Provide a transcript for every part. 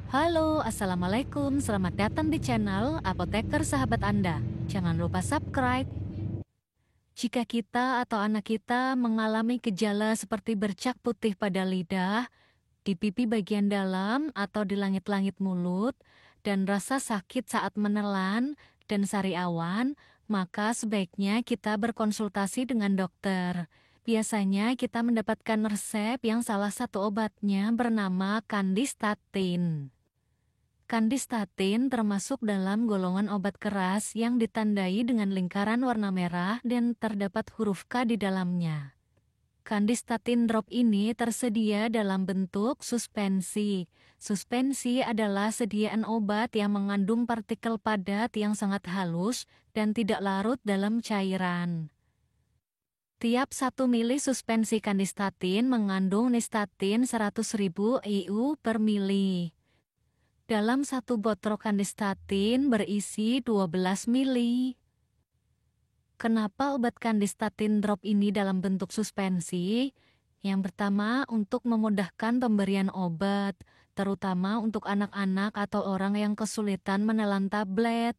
Halo, Assalamualaikum. Selamat datang di channel Apoteker Sahabat Anda. Jangan lupa subscribe. Jika kita atau anak kita mengalami gejala seperti bercak putih pada lidah, di pipi bagian dalam atau di langit-langit mulut, dan rasa sakit saat menelan dan sariawan, maka sebaiknya kita berkonsultasi dengan dokter. Biasanya kita mendapatkan resep yang salah satu obatnya bernama Candistatin. Candistatin termasuk dalam golongan obat keras yang ditandai dengan lingkaran warna merah dan terdapat huruf K di dalamnya. Candistatin drop ini tersedia dalam bentuk suspensi. Suspensi adalah sediaan obat yang mengandung partikel padat yang sangat halus dan tidak larut dalam cairan. Tiap 1 mili suspensi candistatin mengandung nistatin 100.000 IU per mili. Dalam 1 botol candistatin berisi 12 mili. Kenapa obat candistatin drop ini dalam bentuk suspensi? Yang pertama, untuk memudahkan pemberian obat, terutama untuk anak-anak atau orang yang kesulitan menelan tablet.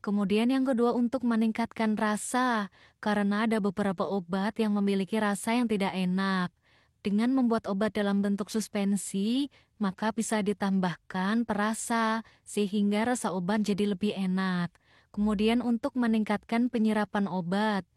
Kemudian yang kedua, untuk meningkatkan rasa, karena ada beberapa obat yang memiliki rasa yang tidak enak. Dengan membuat obat dalam bentuk suspensi, maka bisa ditambahkan perasa, sehingga rasa obat jadi lebih enak. Kemudian untuk meningkatkan penyerapan obat.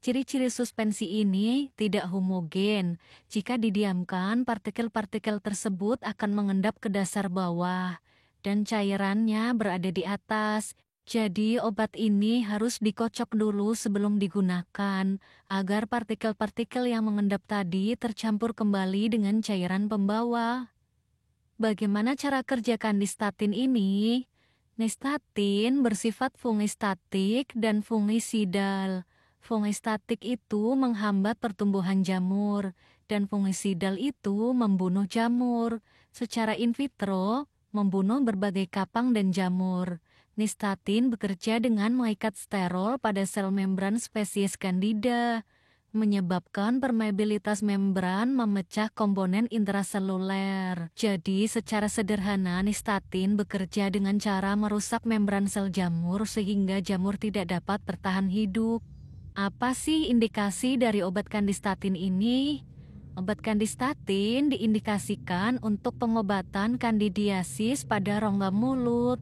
Ciri-ciri suspensi ini tidak homogen. Jika didiamkan, partikel-partikel tersebut akan mengendap ke dasar bawah, dan cairannya berada di atas. Jadi obat ini harus dikocok dulu sebelum digunakan, agar partikel-partikel yang mengendap tadi tercampur kembali dengan cairan pembawa. Bagaimana cara kerja candistatin ini? Nistatin bersifat fungistatik dan fungisidal. Fungistatik itu menghambat pertumbuhan jamur, dan fungisidal itu membunuh jamur. Secara in vitro, membunuh berbagai kapang dan jamur. Nistatin bekerja dengan mengikat sterol pada sel membran spesies Candida, menyebabkan permeabilitas membran memecah komponen intraseluler. Jadi secara sederhana nistatin bekerja dengan cara merusak membran sel jamur sehingga jamur tidak dapat bertahan hidup. Apa sih indikasi dari obat candistatin ini? Obat candistatin diindikasikan untuk pengobatan kandidiasis pada rongga mulut,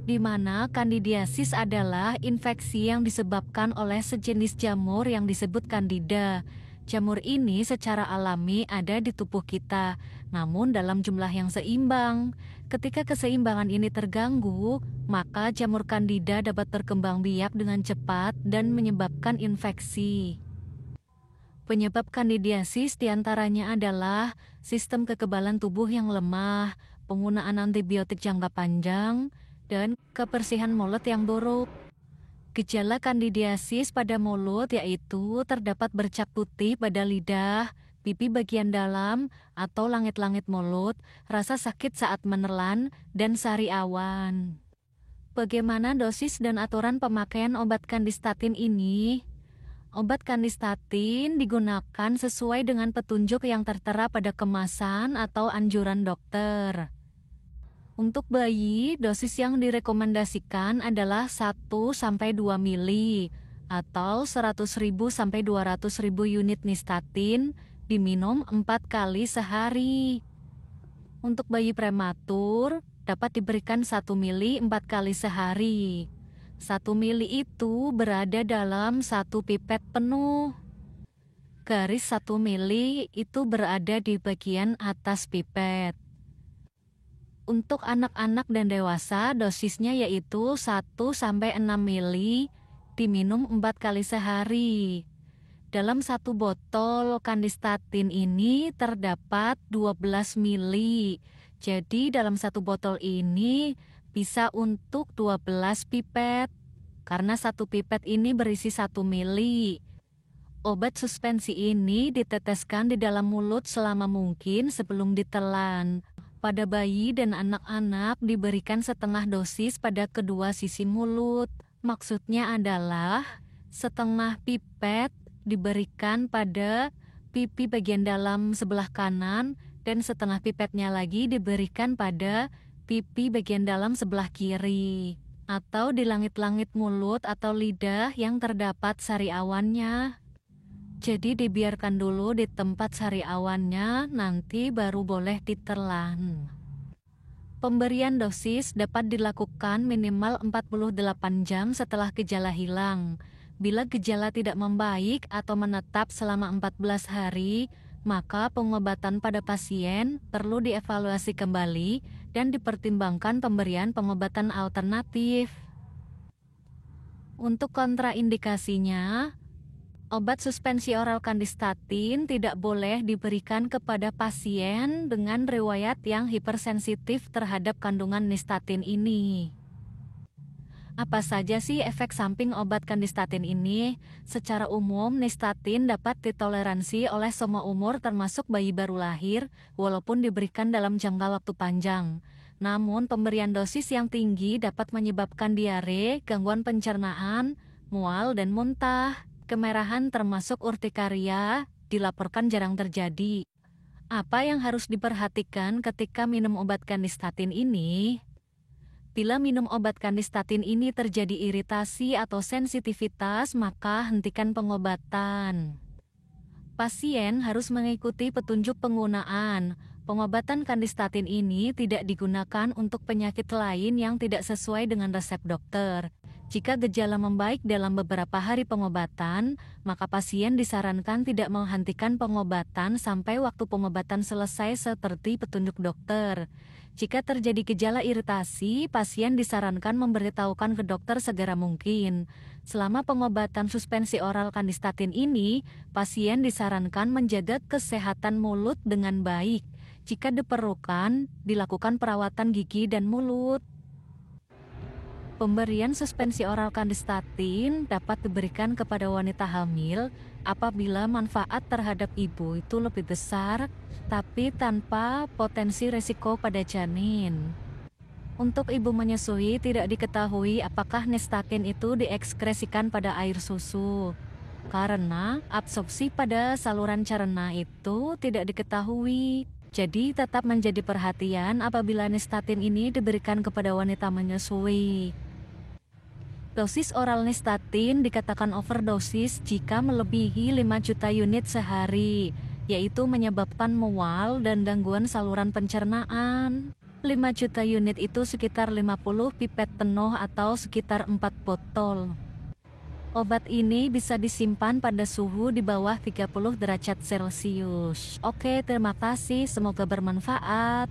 di mana kandidiasis adalah infeksi yang disebabkan oleh sejenis jamur yang disebut Candida. Jamur ini secara alami ada di tubuh kita, namun dalam jumlah yang seimbang. Ketika keseimbangan ini terganggu, maka jamur Candida dapat berkembang biak dengan cepat dan menyebabkan infeksi. Penyebab kandidiasis diantaranya adalah sistem kekebalan tubuh yang lemah, penggunaan antibiotik jangka panjang, dan kebersihan mulut yang buruk. Gejala kandidiasis pada mulut yaitu terdapat bercak putih pada lidah, pipi bagian dalam, atau langit-langit mulut, rasa sakit saat menelan, dan sariawan. Bagaimana dosis dan aturan pemakaian obat candistatin ini? Obat candistatin digunakan sesuai dengan petunjuk yang tertera pada kemasan atau anjuran dokter. Untuk bayi, dosis yang direkomendasikan adalah 1-2 mili atau 100.000 sampai 200.000 unit nistatin diminum 4 kali sehari. Untuk bayi prematur, dapat diberikan 1 mili 4 kali sehari. 1 mili itu berada dalam 1 pipet penuh. Garis 1 mili itu berada di bagian atas pipet. Untuk anak-anak dan dewasa, dosisnya yaitu 1-6 mili, diminum 4 kali sehari. Dalam 1 botol candistatin ini terdapat 12 mili. Jadi dalam 1 botol ini bisa untuk 12 pipet. Karena 1 pipet ini berisi 1 mili. Obat suspensi ini diteteskan di dalam mulut selama mungkin sebelum ditelan. Pada bayi dan anak-anak diberikan setengah dosis pada kedua sisi mulut. Maksudnya adalah setengah pipet diberikan pada pipi bagian dalam sebelah kanan dan setengah pipetnya lagi diberikan pada pipi bagian dalam sebelah kiri, atau di langit-langit mulut atau lidah yang terdapat sariawannya. Jadi dibiarkan dulu di tempat sariawannya, nanti baru boleh ditelan. Pemberian dosis dapat dilakukan minimal 48 jam setelah gejala hilang. Bila gejala tidak membaik atau menetap selama 14 hari, maka pengobatan pada pasien perlu dievaluasi kembali dan dipertimbangkan pemberian pengobatan alternatif. Untuk kontraindikasinya, obat suspensi oral kandistatin tidak boleh diberikan kepada pasien dengan riwayat yang hipersensitif terhadap kandungan nistatin ini. Apa saja sih efek samping obat kandistatin ini? Secara umum, nistatin dapat ditoleransi oleh semua umur termasuk bayi baru lahir, walaupun diberikan dalam jangka waktu panjang. Namun, pemberian dosis yang tinggi dapat menyebabkan diare, gangguan pencernaan, mual dan muntah. Kemerahan termasuk urtikaria dilaporkan jarang terjadi. Apa yang harus diperhatikan ketika minum obat kandistatin ini? Bila minum obat kandistatin ini terjadi iritasi atau sensitivitas, maka hentikan pengobatan. Pasien harus mengikuti petunjuk penggunaan. Pengobatan kandistatin ini tidak digunakan untuk penyakit lain yang tidak sesuai dengan resep dokter. Jika gejala membaik dalam beberapa hari pengobatan, maka pasien disarankan tidak menghentikan pengobatan sampai waktu pengobatan selesai seperti petunjuk dokter. Jika terjadi gejala iritasi, pasien disarankan memberitahukan ke dokter segera mungkin. Selama pengobatan suspensi oral kandistatin ini, pasien disarankan menjaga kesehatan mulut dengan baik. Jika diperlukan, dilakukan perawatan gigi dan mulut. Pemberian suspensi oral kandistatin dapat diberikan kepada wanita hamil apabila manfaat terhadap ibu itu lebih besar, tapi tanpa potensi risiko pada janin. Untuk ibu menyusui tidak diketahui apakah nistatin itu diekskresikan pada air susu, karena absorpsi pada saluran cerna itu tidak diketahui. Jadi tetap menjadi perhatian apabila nistatin ini diberikan kepada wanita menyusui. Dosis oral nistatin dikatakan overdosis jika melebihi 5 juta unit sehari, yaitu menyebabkan mual dan gangguan saluran pencernaan. 5 juta unit itu sekitar 50 pipet penuh atau sekitar 4 botol. Obat ini bisa disimpan pada suhu di bawah 30 derajat Celcius. Oke, terima kasih, semoga bermanfaat.